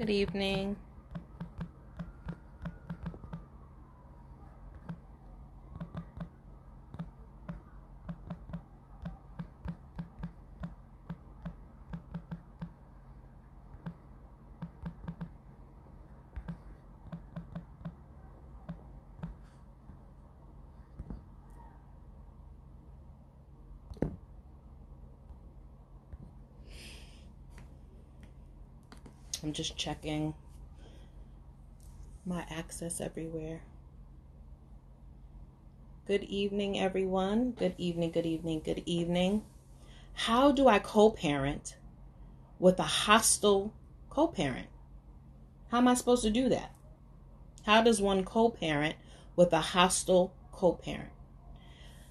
Good evening. I'm just checking my access everywhere. Good evening, everyone. Good evening, good evening, good evening. How do I co-parent with a hostile co-parent? How am I supposed to do that? How does one co-parent with a hostile co-parent?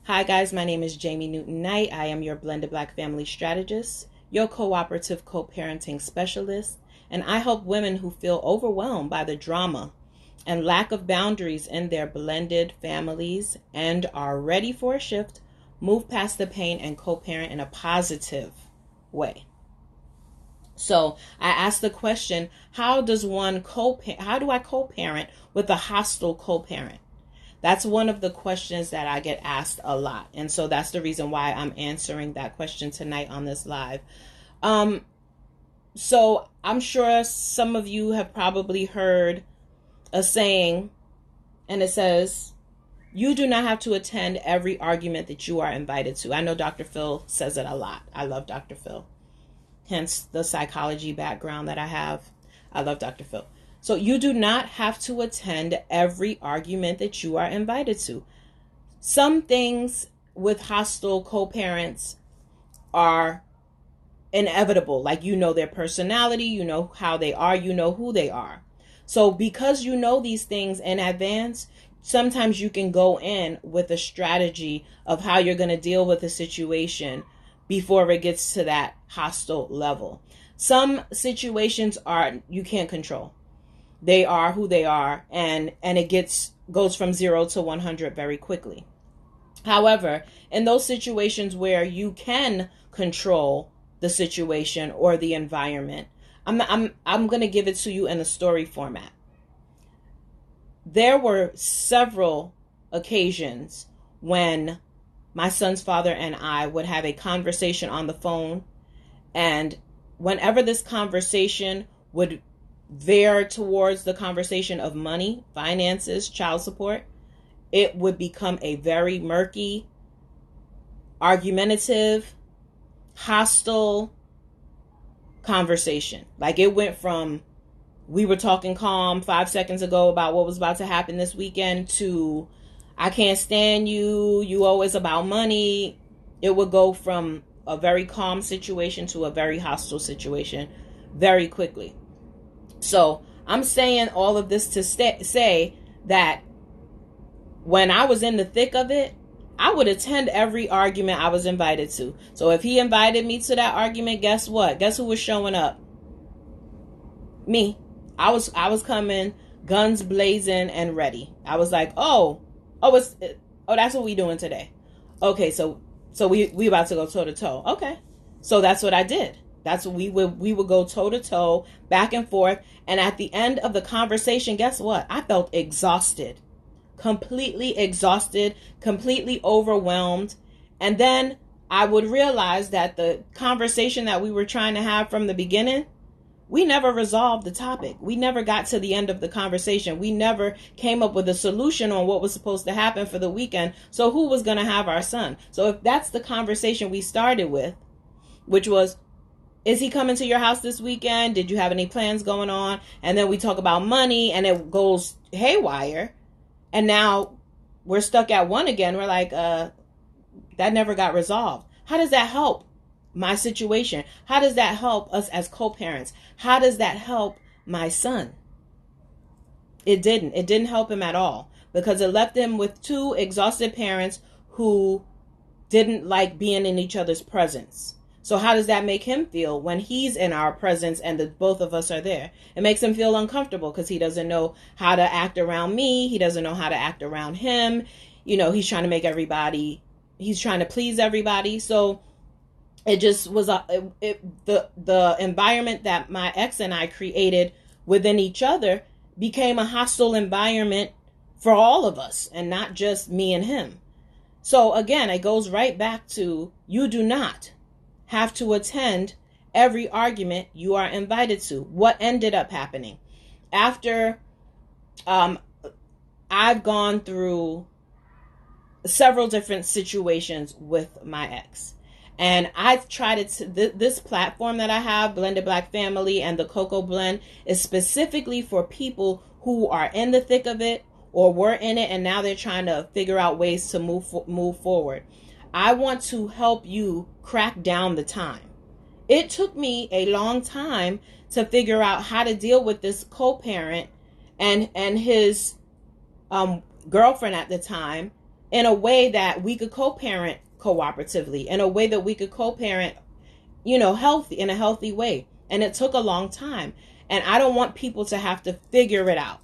Hi guys, my name is Jamie Newton-Knight. I am your blended black family strategist, your cooperative co-parenting specialist, and I help women who feel overwhelmed by the drama and lack of boundaries in their blended families and are ready for a shift, move past the pain and co-parent in a positive way. So I asked the question, how do I co-parent with a hostile co-parent? That's one of the questions that I get asked a lot. And so that's the reason why I'm answering that question tonight on this live. So I'm sure some of you have probably heard a saying, and it says, you do not have to attend every argument that you are invited to. I know Dr. Phil says it a lot. I love Dr. Phil. Hence the psychology background that I have. I love Dr. Phil. So you do not have to attend every argument that you are invited to. Some things with hostile co-parents are inevitable. Like, you know their personality, you know how they are, you know who they are. So because you know these things in advance, sometimes you can go in with a strategy of how you're going to deal with a situation before it gets to that hostile level. Some situations you can't control. They are who they are, and it goes from 0 to 100 very quickly. However, in those situations where you can control the situation or the environment, I'm going to give it to you in a story format. There were several occasions when my son's father and I would have a conversation on the phone, and whenever this conversation would veer towards the conversation of money, finances, child support, it would become a very murky, argumentative, hostile conversation. Like, it went from, we were talking calm 5 seconds ago about what was about to happen this weekend, to, I can't stand you, you always about money. It would go from a very calm situation to a very hostile situation very quickly. So I'm saying all of this to say that when I was in the thick of it, I would attend every argument I was invited to. So if he invited me to that argument, guess what? Guess who was showing up? Me. I was coming guns blazing and ready. I was like, that's what we doing today. Okay, so we about to go toe to toe. Okay. So that's what I did. That's what we would go toe to toe, back and forth. And at the end of the conversation, guess what? I felt exhausted, completely overwhelmed. And then I would realize that the conversation that we were trying to have from the beginning, we never resolved the topic. We never got to the end of the conversation. We never came up with a solution on what was supposed to happen for the weekend. So who was going to have our son? So if that's the conversation we started with, which was, is he coming to your house this weekend? Did you have any plans going on? And then we talk about money, and it goes haywire. And now we're stuck at one again. We're like, that never got resolved. How does that help my situation? How does that help us as co-parents? How does that help my son? It didn't help him at all, because it left him with two exhausted parents who didn't like being in each other's presence. So how does that make him feel when he's in our presence and the both of us are there? It makes him feel uncomfortable because he doesn't know how to act around me. He doesn't know how to act around him. You know, he's trying to please everybody. So it just was the environment that my ex and I created within each other became a hostile environment for all of us and not just me and him. So again, it goes right back to, you do not have to attend every argument you are invited to. What ended up happening after I've gone through several different situations with my ex, and I've tried it. This platform that I have, Blended Black Family and the CoCo Blend, is specifically for people who are in the thick of it or were in it, and now they're trying to figure out ways to move forward. I want to help you crack down the time. It took me a long time to figure out how to deal with this co-parent and his girlfriend at the time in a way that we could co-parent cooperatively, in a way that we could co-parent, in a healthy way. And it took a long time. And I don't want people to have to figure it out.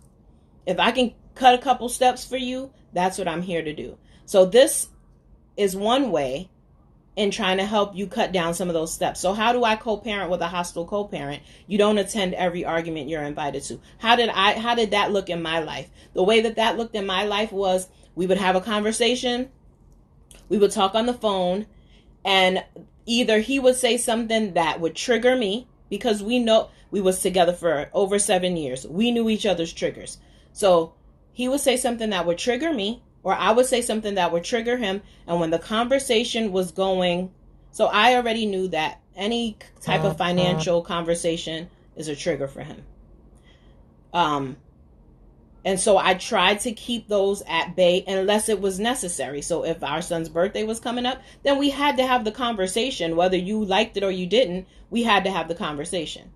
If I can cut a couple steps for you, that's what I'm here to do. So this is one way in trying to help you cut down some of those steps. So how do I co-parent with a hostile co-parent? You don't attend every argument you're invited to. How did that look in my life? The way that looked in my life was, we would have a conversation, we would talk on the phone, and either he would say something that would trigger me, because we know we was together for over 7 years. We knew each other's triggers. So he would say something that would trigger me, or I would say something that would trigger him. And when the conversation was going, so I already knew that any type of financial conversation is a trigger for him. And so I tried to keep those at bay unless it was necessary. So if our son's birthday was coming up, then we had to have the conversation. Whether you liked it or you didn't, we had to have the conversation.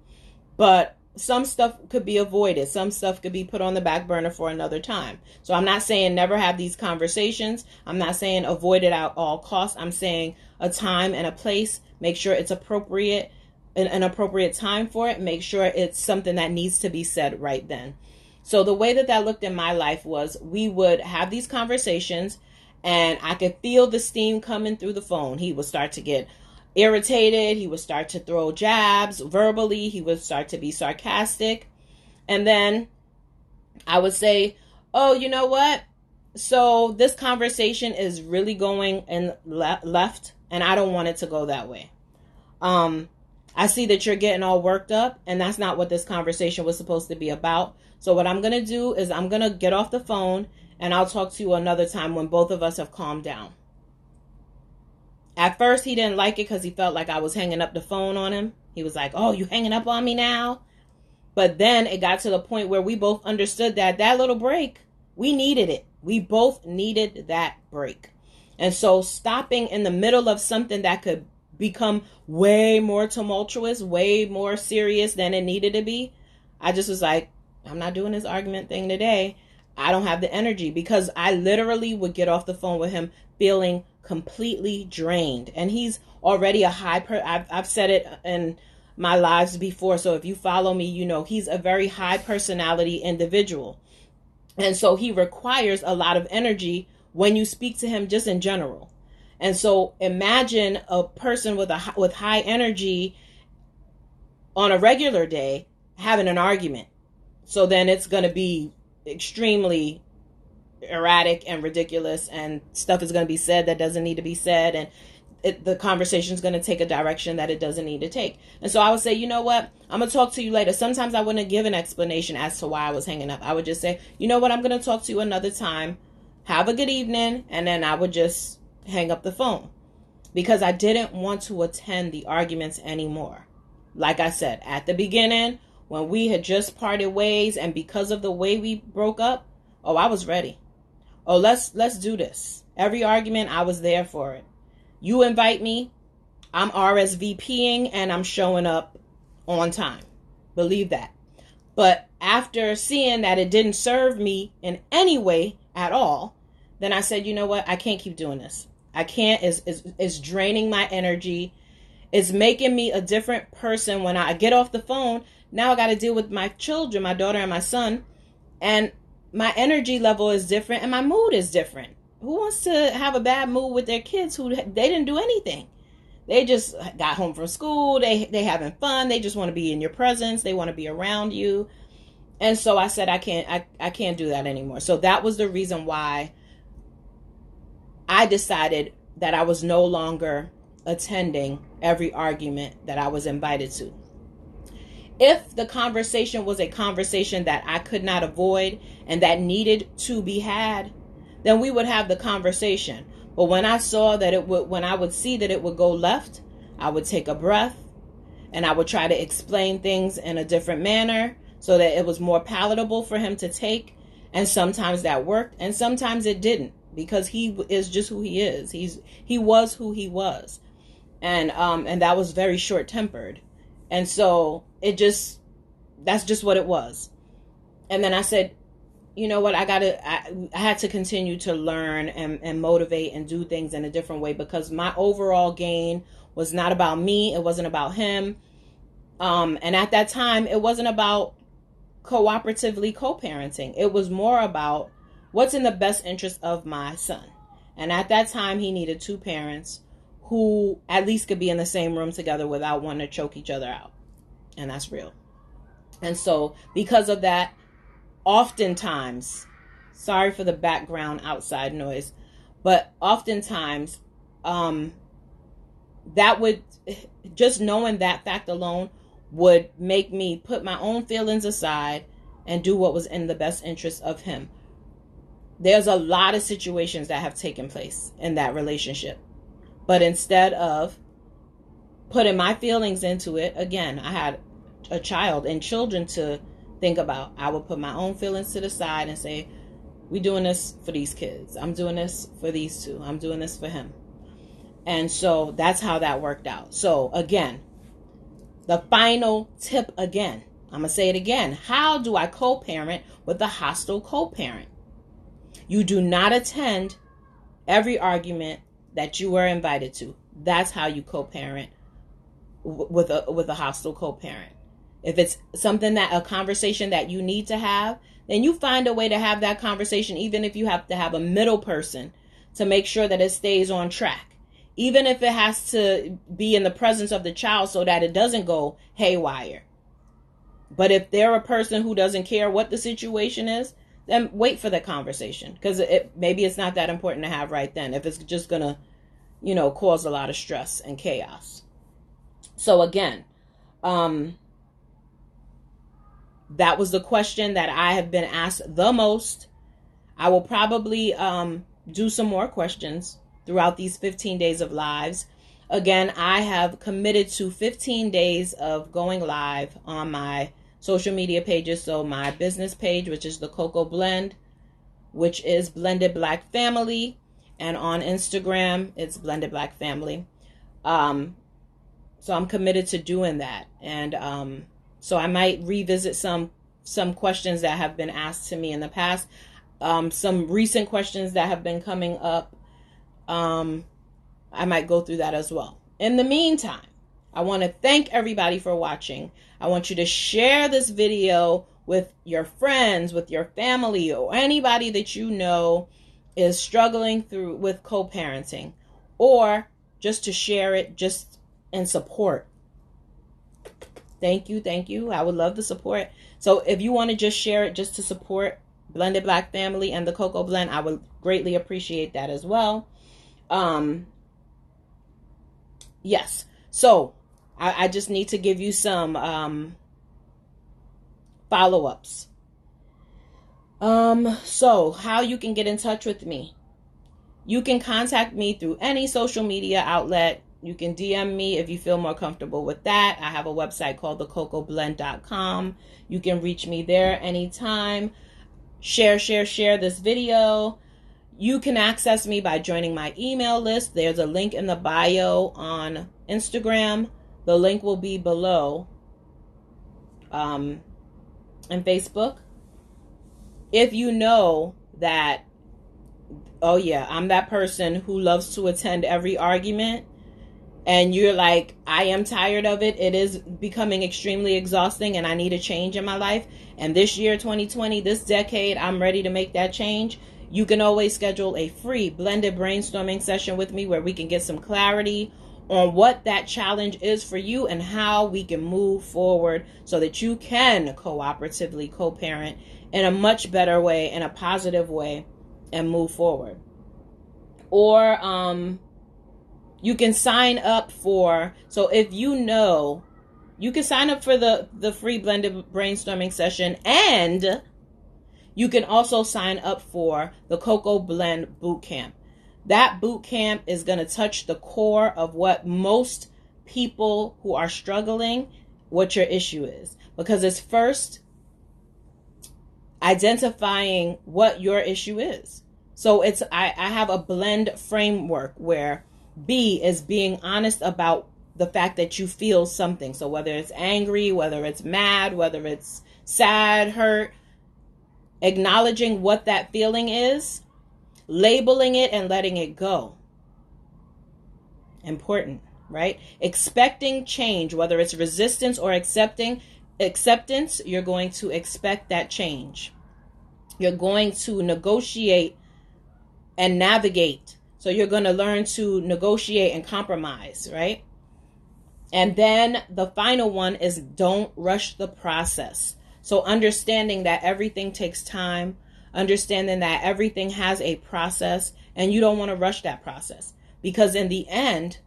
But some stuff could be avoided. Some stuff could be put on the back burner for another time. So I'm not saying never have these conversations. I'm not saying avoid it at all costs. I'm saying a time and a place. Make sure it's appropriate, an appropriate time for it. Make sure it's something that needs to be said right then. So the way that looked in my life was, we would have these conversations and I could feel the steam coming through the phone. He would start to get irritated. He would start to throw jabs verbally. He would start to be sarcastic. And then I would say, oh, you know what? So this conversation is really going in left, and I don't want it to go that way. I see that you're getting all worked up, and that's not what this conversation was supposed to be about. So what I'm going to do is I'm going to get off the phone, and I'll talk to you another time when both of us have calmed down. At first, he didn't like it because he felt like I was hanging up the phone on him. He was like, oh, you hanging up on me now? But then it got to the point where we both understood that little break, we needed it. We both needed that break. And so stopping in the middle of something that could become way more tumultuous, way more serious than it needed to be, I just was like, I'm not doing this argument thing today. I don't have the energy, because I literally would get off the phone with him feeling completely drained. And he's already a I've said it in my lives before. So if you follow me, you know, he's a very high personality individual. And so he requires a lot of energy when you speak to him just in general. And so imagine a person with high energy on a regular day having an argument. So then it's going to be extremely erratic and ridiculous, and stuff is going to be said that doesn't need to be said, and the conversation is going to take a direction that it doesn't need to take. And so I would say, you know what, I'm going to talk to you later. Sometimes I wouldn't give an explanation as to why I was hanging up. I would just say, you know what, I'm going to talk to you another time. Have a good evening. And then I would just hang up the phone, because I didn't want to attend the arguments anymore. Like I said, at the beginning, when we had just parted ways, and because of the way we broke up, oh, I was ready. Oh, let's do this. Every argument, I was there for it. You invite me, I'm RSVPing, and I'm showing up on time. Believe that. But after seeing that it didn't serve me in any way at all, then I said, you know what? I can't keep doing this. I can't. It's draining my energy. It's making me a different person. When I get off the phone, now I got to deal with my children, my daughter and my son. And my energy level is different, and my mood is different. Who wants to have a bad mood with their kids who they didn't do anything? They just got home from school. They having fun. They just want to be in your presence. They want to be around you. And so I said, I can't do that anymore. So that was the reason why I decided that I was no longer attending every argument that I was invited to. If the conversation was a conversation that I could not avoid and that needed to be had, then we would have the conversation. But when I saw that when I would see that it would go left, I would take a breath and I would try to explain things in a different manner so that it was more palatable for him to take. And sometimes that worked and sometimes it didn't, because he is just who he is. He was who he was. And that was very short-tempered. And so that's just what it was. And then I said, you know what, I had to continue to learn and motivate and do things in a different way, because my overall gain was not about me. It wasn't about him. And at that time, it wasn't about cooperatively co-parenting. It was more about what's in the best interest of my son. And at that time, he needed two parents who at least could be in the same room together without wanting to choke each other out. And that's real. And so because of that, oftentimes, sorry for the background outside noise, but oftentimes, that would, just knowing that fact alone would make me put my own feelings aside and do what was in the best interest of him. There's a lot of situations that have taken place in that relationship. But instead of putting my feelings into it, again, I had a child and children to think about. I would put my own feelings to the side and say, we're doing this for these kids. I'm doing this for these two. I'm doing this for him. And so that's how that worked out. So again, the final tip again, I'm going to say it again. How do I co-parent with a hostile co-parent? You do not attend every argument that you were invited to. That's how you co-parent with a hostile co-parent. If it's something a conversation that you need to have, then you find a way to have that conversation, even if you have to have a middle person to make sure that it stays on track. Even if it has to be in the presence of the child so that it doesn't go haywire. But if they're a person who doesn't care what the situation is, then wait for the conversation, because maybe it's not that important to have right then if it's just going to, cause a lot of stress and chaos. So again, that was the question that I have been asked the most. I will probably do some more questions throughout these 15 days of lives. Again, I have committed to 15 days of going live on my social media pages. So my business page, which is the CoCo Blend, which is Blended Black Family. And on Instagram, it's Blended Black Family. So I'm committed to doing that. And so I might revisit some questions that have been asked to me in the past. Some recent questions that have been coming up. I might go through that as well. In the meantime, I want to thank everybody for watching. I want you to share this video with your friends, with your family, or anybody that you know is struggling with co-parenting, or just to share it just in support. Thank you. I would love the support. So if you want to just share it just to support Blended Black Family and the CoCo Blend, I would greatly appreciate that as well. Yes. So I just need to give you some follow-ups. So how you can get in touch with me. You can contact me through any social media outlet. You can DM me if you feel more comfortable with that. I have a website called thecocoblend.com. You can reach me there anytime. Share this video. You can access me by joining my email list. There's a link in the bio on Instagram. The link will be below in Facebook. If you know that, oh yeah, I'm that person who loves to attend every argument, and you're like, I am tired of it. It is becoming extremely exhausting and I need a change in my life. And this year, 2020, this decade, I'm ready to make that change. You can always schedule a free blended brainstorming session with me where we can get some clarity on what that challenge is for you and how we can move forward so that you can cooperatively co-parent in a much better way, in a positive way, and move forward. Or you can sign up for, so if you know, you can sign up for the free blended brainstorming session, and you can also sign up for the CoCo Blend Bootcamp. That bootcamp is going to touch the core of what most people who are struggling, what your issue is. Because it's first identifying what your issue is. So I have a blend framework where B is being honest about the fact that you feel something. So whether it's angry, whether it's mad, whether it's sad, hurt, acknowledging what that feeling is, labeling it and letting it go. Important, right? Expecting change, whether it's resistance or acceptance, you're going to expect that change. You're going to negotiate and navigate. So you're going to learn to negotiate and compromise, right? And then the final one is don't rush the process. So understanding that everything takes time, understanding that everything has a process, and you don't want to rush that process. Because in the end,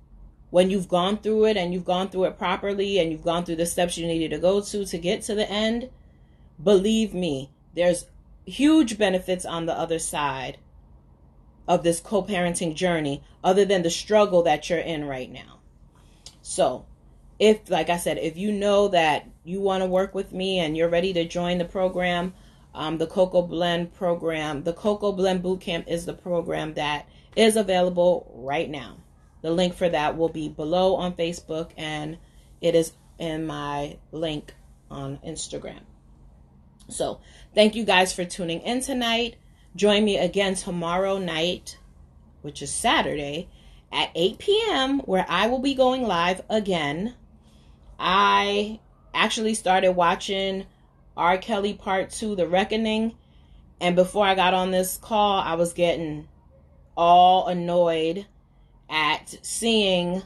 when you've gone through it and you've gone through it properly and you've gone through the steps you needed to go to get to the end, believe me, there's huge benefits on the other side of this co-parenting journey other than the struggle that you're in right now. So if, like I said, if you know that you want to work with me and you're ready to join the program, the CoCo Blend program, the CoCo Blend Bootcamp is the program that is available right now. The link for that will be below on Facebook, and it is in my link on Instagram. So thank you guys for tuning in tonight. Join me again tomorrow night, which is Saturday, at 8 p.m., where I will be going live again. I actually started watching R. Kelly Part 2, The Reckoning. And before I got on this call, I was getting all annoyed at seeing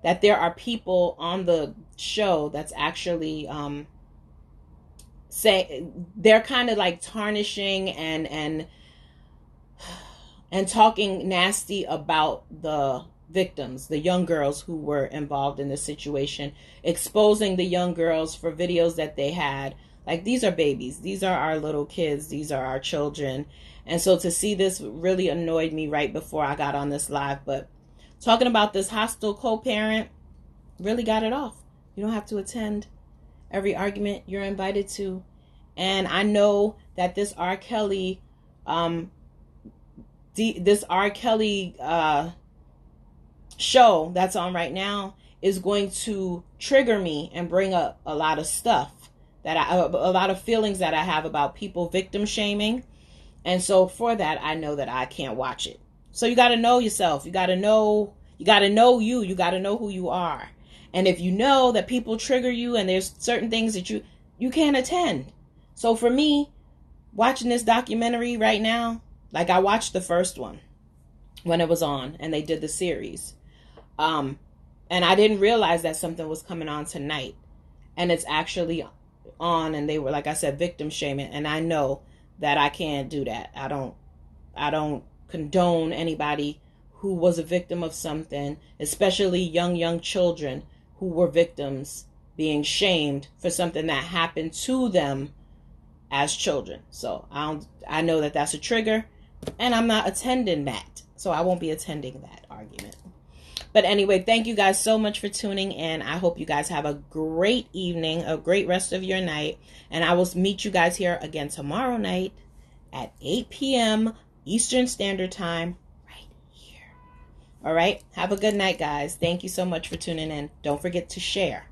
that there are people on the show that's actually saying, they're kind of like tarnishing and talking nasty about the victims, the young girls who were involved in this situation, exposing the young girls for videos that they had. Like, these are babies. These are our little kids. These are our children. And so to see this really annoyed me right before I got on this live. But talking about this hostile co-parent really got it off. You don't have to attend every argument you're invited to. And I know that this R. Kelly, show that's on right now is going to trigger me and bring up a lot of stuff a lot of feelings that I have about people victim shaming. And so for that, I know that I can't watch it. So you got to know yourself. You got to know you. You got to know who you are. And if you know that people trigger you and there's certain things that you can't attend. So for me, watching this documentary right now, like I watched the first one when it was on and they did the series. And I didn't realize that something was coming on tonight. And it's actually on, and they were, like I said, victim shaming. And I know that I can't do that. I don't condone anybody who was a victim of something, especially young children who were victims being shamed for something that happened to them as children. So I know that that's a trigger, and I'm not attending that. So I won't be attending that argument. But anyway, thank you guys so much for tuning in. I hope you guys have a great evening, a great rest of your night. And I will meet you guys here again tomorrow night at 8 p.m. Eastern Standard Time right here. All right. Have a good night, guys. Thank you so much for tuning in. Don't forget to share.